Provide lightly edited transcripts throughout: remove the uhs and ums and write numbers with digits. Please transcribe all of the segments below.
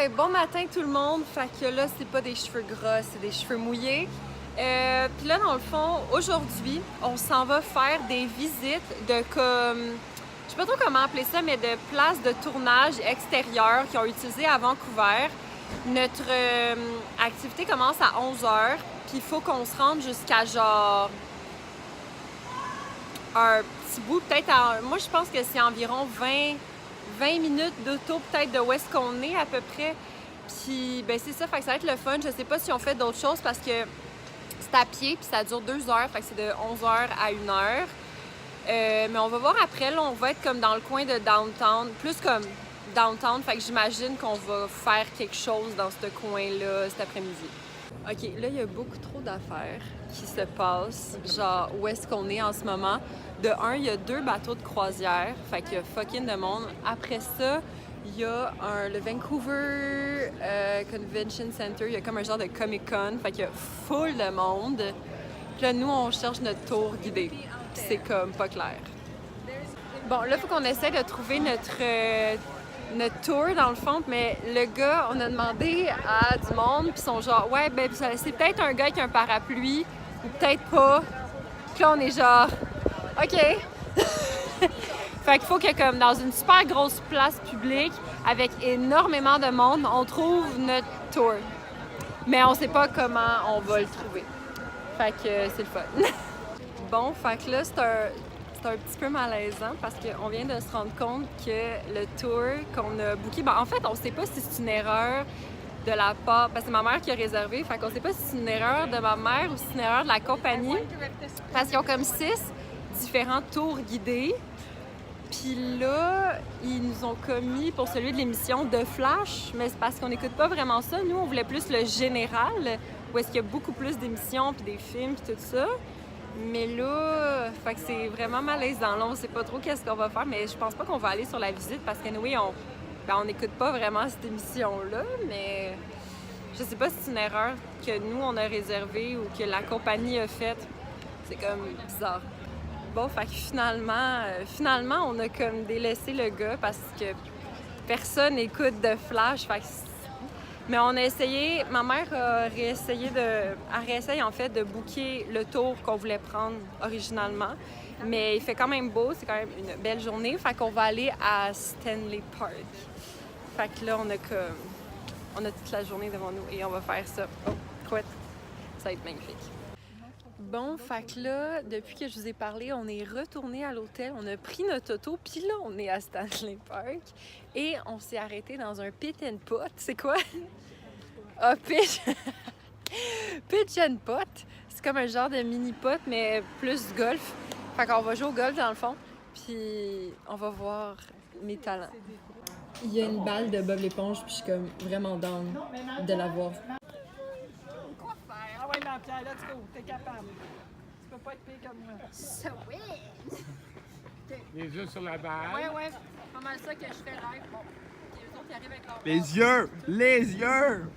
ben bon matin tout le monde. Fait que là, c'est pas des cheveux gras, c'est des cheveux mouillés. Puis là, dans le fond, aujourd'hui, on s'en va faire des visites de comme... Je sais pas trop comment appeler ça, mais de places de tournage extérieures qu'ils ont utilisées à Vancouver. Notre activité commence à 11h, puis il faut qu'on se rende jusqu'à genre... un petit bout, peut-être moi je pense que c'est environ 20 minutes d'auto peut-être de où est-ce qu'on est à peu près. Puis ben c'est ça, fait que ça va être le fun. Je sais pas si on fait d'autres choses parce que c'est à pied puis ça dure 2 heures, fait que c'est de 11h à 1h. Mais on va voir après, là on va être comme dans le coin de downtown, plus comme downtown, fait que j'imagine qu'on va faire quelque chose dans ce coin-là cet après-midi. OK, là, il y a beaucoup trop d'affaires qui se passent, genre où est-ce qu'on est en ce moment. De un, il y a 2 bateaux de croisière, fait qu'il y a fucking de monde. Après ça, il y a le Vancouver Convention Center, il y a comme un genre de Comic-Con, fait qu'il y a full de monde. Puis là, nous, on cherche notre tour guidé, puis c'est comme pas clair. Bon, là, il faut qu'on essaie de trouver notre tour dans le fond, mais le gars, on a demandé à du monde, puis ils sont genre, ouais, ben c'est peut-être un gars qui a un parapluie, ou peut-être pas. Puis là, on est genre, OK. Fait qu'il faut que, comme dans une super grosse place publique, avec énormément de monde, on trouve notre tour. Mais on sait pas comment on va le trouver. Fait que c'est le fun. Bon, fait que là, c'est un petit peu malaisant parce qu'on vient de se rendre compte que le tour qu'on a booké... Ben, en fait, on sait pas si c'est une erreur de la part... Parce que c'est ma mère qui a réservé, fait qu'on sait pas si c'est une erreur de ma mère ou si c'est une erreur de la compagnie. Parce qu'ils ont comme 6 différents tours guidés. Puis là, ils nous ont commis pour celui de l'émission de Flash, mais c'est parce qu'on n'écoute pas vraiment ça. Nous, on voulait plus le général, où est-ce qu'il y a beaucoup plus d'émissions, puis des films, puis tout ça. Mais là, fait que c'est vraiment malaisant. Là, on sait pas trop qu'est-ce qu'on va faire, mais je pense pas qu'on va aller sur la visite parce qu'anyway, on n'écoute pas vraiment cette émission-là, mais je sais pas si c'est une erreur que nous, on a réservée ou que la compagnie a faite. C'est comme bizarre. Bon, fait que finalement, on a comme délaissé le gars parce que personne n'écoute de Flash. Fait que mais on a essayé, ma mère a réessayé en fait de booker le tour qu'on voulait prendre originalement. Mais il fait quand même beau, c'est quand même une belle journée. Fait qu'on va aller à Stanley Park. Fait que là, on a toute la journée devant nous et on va faire ça. Oh, chouette! Ça va être magnifique. Bon, fait que là, depuis que je vous ai parlé, on est retourné à l'hôtel, on a pris notre auto, puis là, on est à Stanley Park et on s'est arrêté dans un pit and pot. C'est quoi? Ah, pitch and pot. C'est comme un genre de mini-pot, mais plus golf. Fait qu'on va jouer au golf dans le fond, puis on va voir mes talents. Il y a une balle de Bob l'éponge, puis je suis comme vraiment down de la voir. Ah ouais, ma Pierre, let's go, t'es capable. Tu peux pas être pire comme moi. Sweet! Les yeux sur la balle. Ouais, c'est pas mal ça que je fais live. Bon, les autres qui arrivent avec leur Les yeux! Les yeux!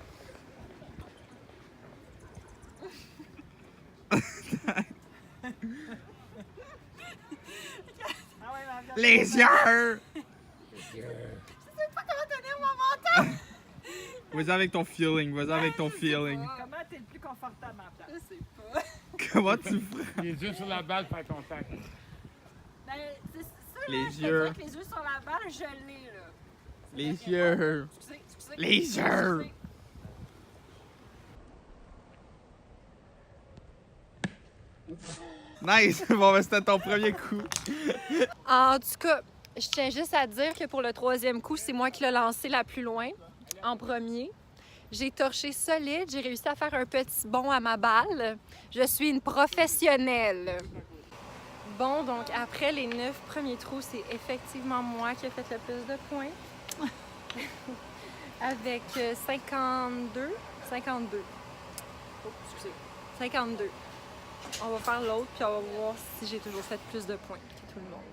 Ah ouais, ma Pierre. Les yeux! Je sais pas comment tenir mon menton! Vas-y avec ton feeling, vas-y avec ton feeling. Comment t'es le plus confortable, ma Pierre? Je sais pas. Comment tu ferais? Les yeux sur la balle, faire contact. Ben, c'est ça, Les là, je te yeux. dirais que les yeux sur la balle, je l'ai, là. Les yeux! Excusez. Les yeux! Nice! Bon, ben c'était ton premier coup. En tout cas, je tiens juste à dire que pour le 3e coup, c'est moi qui l'ai lancé la plus loin, en premier. J'ai torché solide, j'ai réussi à faire un petit bond à ma balle. Je suis une professionnelle. Bon, donc après les 9 premiers trous, c'est effectivement moi qui ai fait le plus de points. Avec 52. Oh, excusez. 52. On va faire l'autre, puis on va voir si j'ai toujours fait plus de points que tout le monde.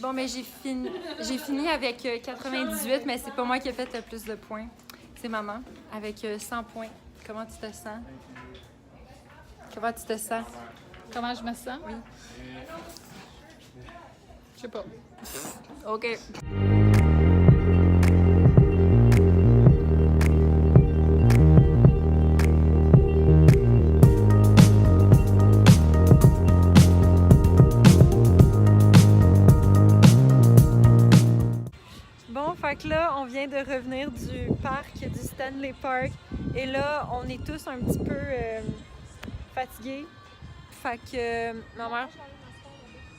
Bon, mais j'ai fini avec 98, mais c'est pas moi qui ai fait le plus de points. C'est maman, avec 100 points. Comment tu te sens? Comment tu te sens? Comment je me sens? Oui. Je sais pas. OK. vient de revenir du parc du Stanley Park. Et là, on est tous un petit peu fatigués. Fait que ma mère...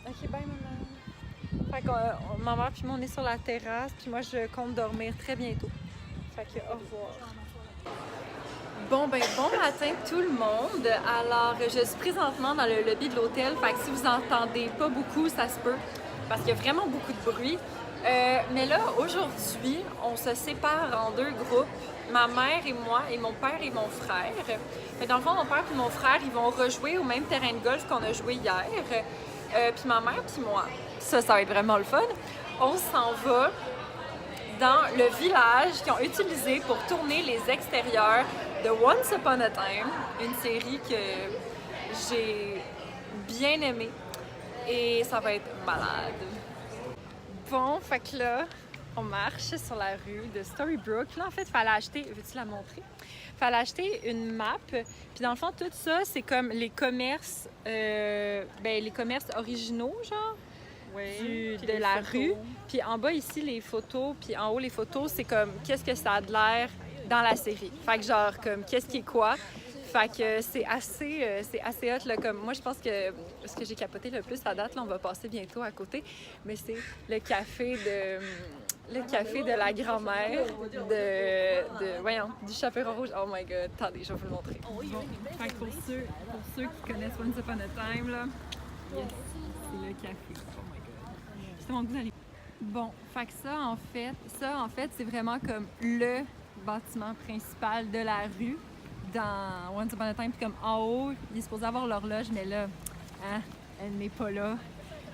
Ok, bye maman. Fait que ma mère puis moi, on est sur la terrasse. Puis moi, je compte dormir très bientôt. Fait que au revoir. Bon matin tout le monde. Alors, je suis présentement dans le lobby de l'hôtel. Fait que si vous entendez pas beaucoup, ça se peut. Parce qu'il y a vraiment beaucoup de bruit. Mais là, aujourd'hui, on se sépare en deux groupes. Ma mère et moi, et mon père et mon frère. Fait dans le fond, mon père et mon frère, ils vont rejouer au même terrain de golf qu'on a joué hier. Puis ma mère puis moi, ça va être vraiment le fun. On s'en va dans le village qu'ils ont utilisé pour tourner les extérieurs de Once Upon a Time, une série que j'ai bien aimée. Et ça va être malade. Bon, fait que là, on marche sur la rue de Storybrooke. Là, en fait, il fallait acheter... Veux-tu la montrer? Il fallait acheter une map. Puis dans le fond, tout ça, c'est comme les commerces... les commerces originaux, genre, de la rue. Puis en bas, ici, les photos. Puis en haut, les photos, c'est comme qu'est-ce que ça a de l'air dans la série. Fait que genre, comme qu'est-ce qui est quoi. Fait que c'est assez hot, là, comme moi je pense que ce que j'ai capoté le plus à date, là, on va passer bientôt à côté, mais c'est le café de la grand-mère du Chaperon Rouge. Oh my god, attendez, je vais vous le montrer. Bon, fait que pour ceux qui connaissent Once Upon a Time, là, yes, c'est le café. Oh my god. C'est mon goût d'aller. Bon, fait que ça en fait, c'est vraiment comme le bâtiment principal de la rue. Dans Once Upon a Time, puis comme en haut, il est supposé avoir l'horloge, mais là, hein, elle n'est pas là.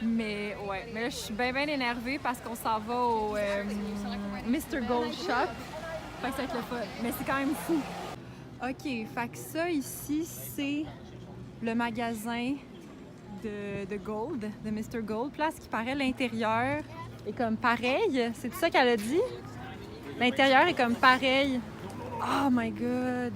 Mais ouais, mais là, je suis bien énervée parce qu'on s'en va au Mr. Gold Shop. Fait que ça va être le fun. Mais c'est quand même fou. OK, fait que ça ici, c'est le magasin de Gold, de Mr. Gold. Place qui paraît l'intérieur est comme pareil. C'est ça qu'elle a dit? L'intérieur est comme pareil. Oh my god!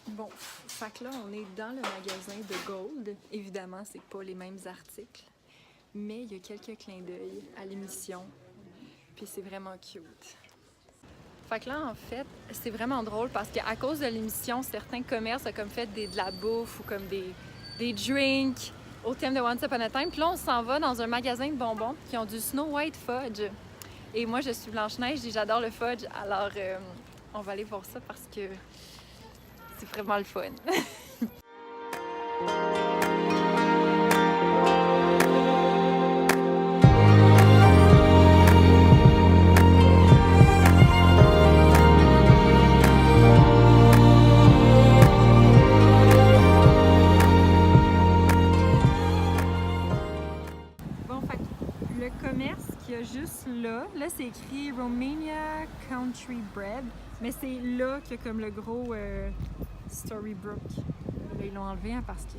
Bon, fait que là, on est dans le magasin de Gold. Évidemment, c'est pas les mêmes articles. Mais il y a quelques clins d'œil à l'émission, puis c'est vraiment cute. Fait que là, en fait, c'est vraiment drôle parce qu'à cause de l'émission, certains commerces ont comme fait de la bouffe ou comme des drinks au thème de Once Upon a Time. Puis là, on s'en va dans un magasin de bonbons qui ont du Snow White Fudge. Et moi, je suis Blanche-Neige et j'adore le fudge, alors on va aller voir ça parce que c'est vraiment le fun. Juste là c'est écrit Romania Country Bread, mais c'est là qu'il y a comme le gros Storybrooke. Là, ils l'ont enlevé parce que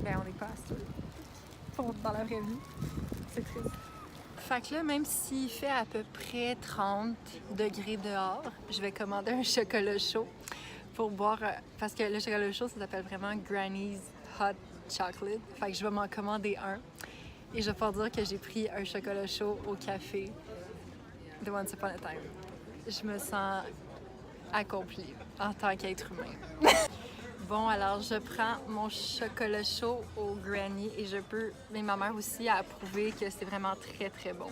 on n'est pas à Storybrooke dans la vraie vie. C'est triste. Fait que là, même s'il fait à peu près 30 degrés dehors, je vais commander un chocolat chaud pour boire, parce que le chocolat chaud, ça s'appelle vraiment Granny's Hot Chocolate. Fait que je vais m'en commander un. Et je vais pouvoir dire que j'ai pris un chocolat chaud au café de Once Upon a Time. Je me sens accomplie en tant qu'être humain. Bon, alors je prends mon chocolat chaud au Granny et je peux, mais ma mère aussi a approuvé que c'est vraiment très très bon.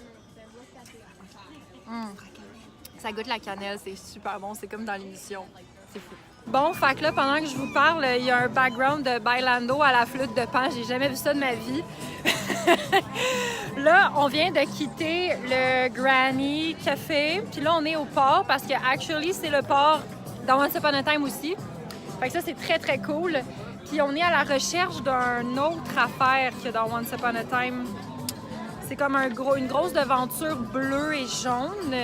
Ça goûte la cannelle, c'est super bon, c'est comme dans l'émission, c'est fou. Bon, fait que là, pendant que je vous parle, il y a un background de Bailando à la flûte de Pan. J'ai jamais vu ça de ma vie. Là, on vient de quitter le Granny Café. Puis là, on est au port parce que, actually, c'est le port dans Once Upon a Time aussi. Fait que ça, c'est très, très cool. Puis on est à la recherche d'une autre affaire que dans Once Upon a Time. C'est comme une grosse devanture bleue et jaune.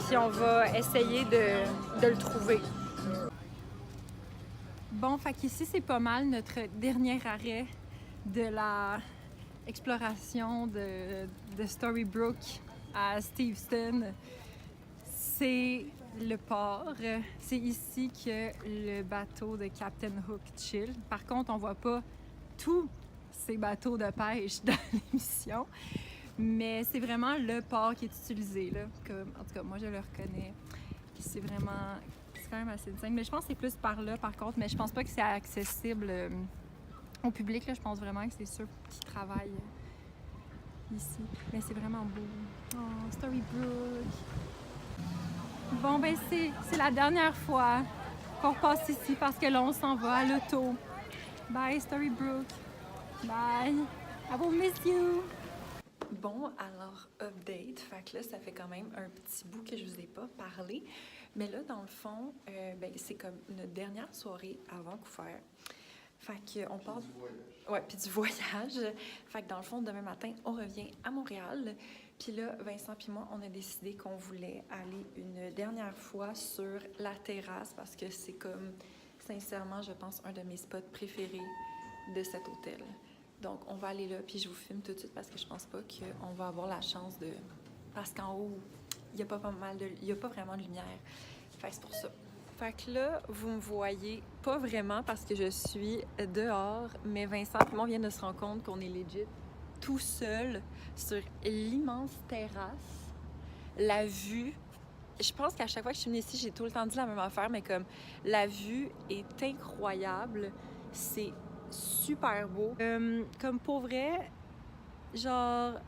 Puis on va essayer de le trouver. Bon, fait qu'ici, c'est pas mal notre dernier arrêt de la exploration de Storybrooke à Steveston. C'est le port. C'est ici que le bateau de Captain Hook chill. Par contre, on voit pas tous ces bateaux de pêche dans l'émission, mais c'est vraiment le port qui est utilisé, là. En tout cas, moi, je le reconnais. Puis c'est quand même assez dingue. Mais je pense que c'est plus par là, par contre. Mais je pense pas que c'est accessible au public, là. Je pense vraiment que c'est ceux qui travaillent ici. Mais c'est vraiment beau. Oh, Storybrooke. Bon, ben c'est la dernière fois qu'on passe ici parce que là, on s'en va à l'auto. Bye, Storybrooke. Bye. I will miss you. Bon, alors, update. Fait que là, ça fait quand même un petit bout que je vous ai pas parlé. Mais là, dans le fond, ben, c'est comme notre dernière soirée à Vancouver. Fait qu'on part... Ouais, puis du voyage. Fait que dans le fond, demain matin, on revient à Montréal. Puis là, Vincent puis moi, on a décidé qu'on voulait aller une dernière fois sur la terrasse parce que c'est comme, sincèrement, je pense, un de mes spots préférés de cet hôtel. Donc, on va aller là, puis je vous filme tout de suite parce que je pense pas qu'on va avoir la chance de... Parce qu'en haut, il n'y a pas vraiment de lumière. Fait que c'est pour ça. Fait que là, vous me voyez pas vraiment parce que je suis dehors, mais Vincent et moi, on vient de se rendre compte qu'on est legit tout seul sur l'immense terrasse. La vue, je pense qu'à chaque fois que je suis venue ici, j'ai tout le temps dit la même affaire, mais comme la vue est incroyable, c'est super beau. Comme pour vrai, genre,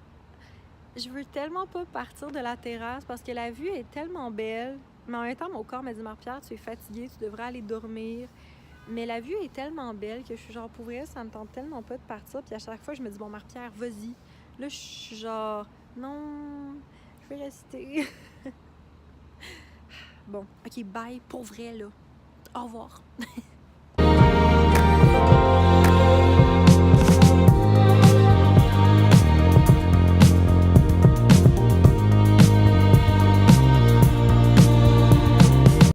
je veux tellement pas partir de la terrasse parce que la vue est tellement belle. Mais en même temps, mon corps m'a dit, Marie-Pierre, tu es fatiguée, tu devrais aller dormir. Mais la vue est tellement belle que je suis genre, pour vrai, ça me tente tellement pas de partir. Puis à chaque fois, je me dis, bon, Marie-Pierre, vas-y. Là, je suis genre, non, je vais rester. Bon, OK, bye, pour vrai, là. Au revoir.